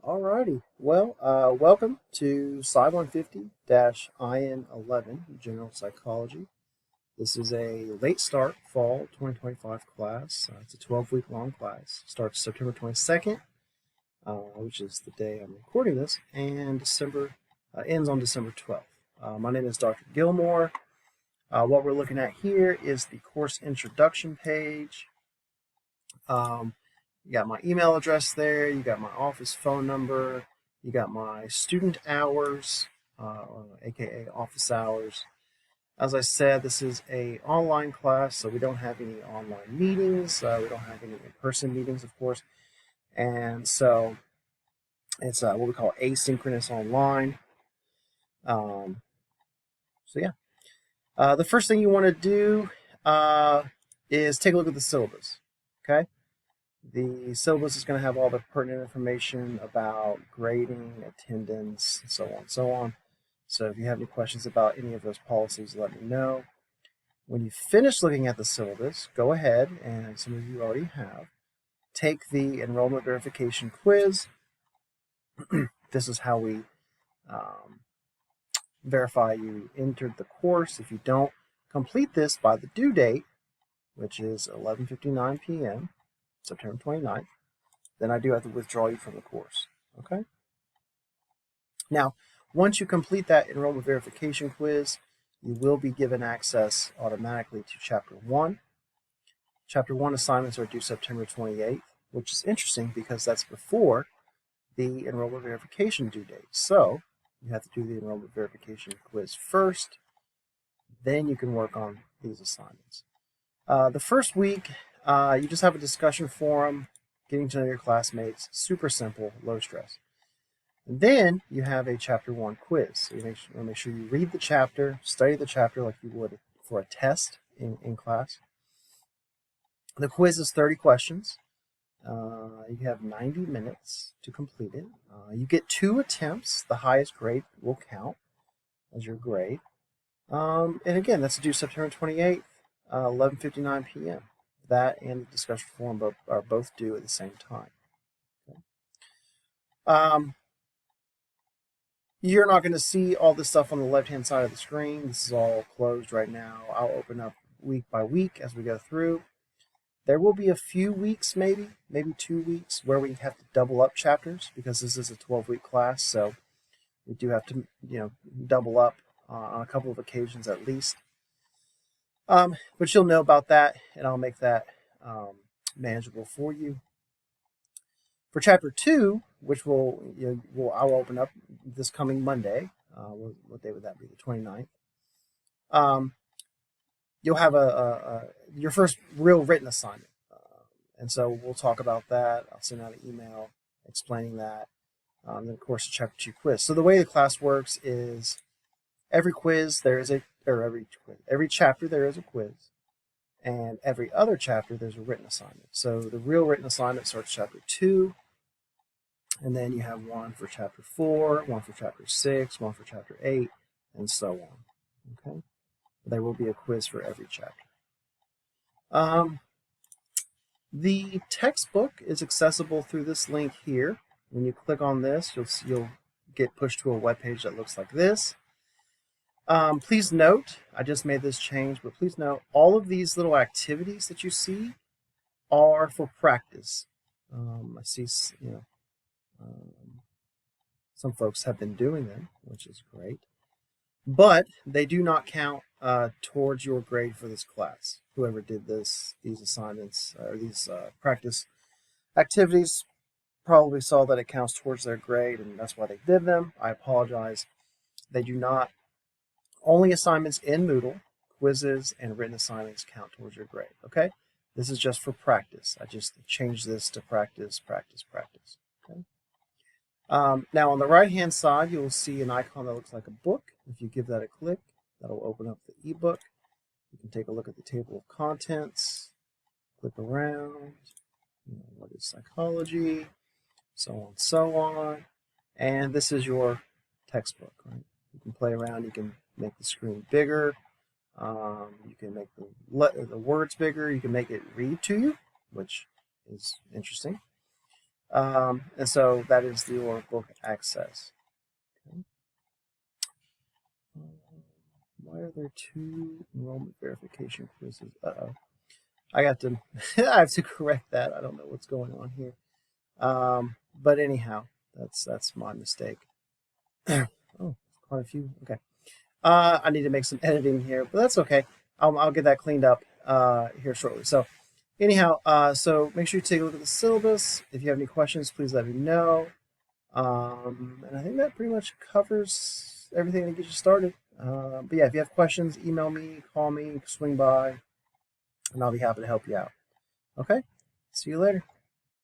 Alrighty. Well, welcome to Sci 150-IN11 General Psychology. This is a late start fall 2025 class. It's a 12-week long class. Starts September 22nd, which is the day I'm recording this, and ends on December 12th. My name is Dr. Gilmore. What we're looking at here is the course introduction page. You got my email address there, you got my office phone number, you got my student hours, aka office hours. As I said, this is a online class, so we don't have any online meetings, we don't have any in-person meetings, of course, and so it's what we call asynchronous online. So yeah, the first thing you want to do is take a look at the syllabus, okay? The syllabus is going to have all the pertinent information about grading, attendance, and so on and so on. So if you have any questions about any of those policies, let me know. When you finish looking at the syllabus, go ahead, and some of you already have, take the enrollment verification quiz. This is how we verify you entered the course. If you don't complete this by the due date, which is 11:59 p.m., September 29th, then I do have to withdraw you from the course, okay? Now, once you complete that enrollment verification quiz, you will be given access automatically to Chapter 1. Chapter 1 assignments are due September 28th, which is interesting because that's before the enrollment verification due date. So, you have to do the enrollment verification quiz first, then you can work on these assignments. The first week, you just have a discussion forum, getting to know your classmates, super simple, low stress. And then you have a Chapter 1 quiz. So you make sure you read the chapter, study the chapter like you would for a test in class. The quiz is 30 questions. You have 90 minutes to complete it. You get 2 attempts. The highest grade will count as your grade. And again, that's due September 28th, 11:59 p.m. That and the discussion forum are both due at the same time. Okay. You're not going to see all this stuff on the left-hand side of the screen. This is all closed right now. I'll open up week by week as we go through. There will be a few weeks, maybe 2 weeks, where we have to double up chapters because this is a 12-week class, so we do have to, double up on a couple of occasions at least. But you'll know about that, and I'll make that manageable for you. For Chapter 2, which I will open up this coming Monday, what day would that be? The 29th. You'll have your first real written assignment, and so we'll talk about that. I'll send out an email explaining that. Then of course, a Chapter 2 quiz. So the way the class works is every chapter there is a quiz, and every other chapter there's a written assignment. So the real written assignment starts Chapter 2, and then you have one for Chapter 4, one for Chapter 6, one for Chapter 8, and so on. Okay, there will be a quiz for every chapter. The textbook is accessible through this link here. When you click on this, you'll get pushed to a web page that looks like this. Please note, I just made this change, but please note all of these little activities that you see are for practice. I see, some folks have been doing them, which is great, but they do not count towards your grade for this class. Whoever did these assignments or these practice activities probably saw that it counts towards their grade, and that's why they did them. I apologize. They do not. Only assignments in Moodle, quizzes, and written assignments count towards your grade, okay? This is just for practice. I just changed this to practice, okay? Now, on the right-hand side, you will see an icon that looks like a book. If you give that a click, that'll open up the ebook. You can take a look at the table of contents, click around, what is psychology, so on and so on. And this is your textbook, right? You can play around, you can make the screen bigger, you can make the words bigger, you can make it read to you, which is interesting. And so that is the Oracle Access. Okay. Why are there two enrollment verification quizzes? Uh-oh. I got to, I have to correct that. I don't know what's going on here. But anyhow, that's my mistake. Oh, quite a few. Okay. I need to make some editing here, but that's okay. I'll get that cleaned up here shortly. So anyhow, so make sure you take a look at the syllabus. If you have any questions, please let me know. And I think that pretty much covers everything to get you started. But yeah, if you have questions, email me, call me, swing by, and I'll be happy to help you out. Okay? See you later.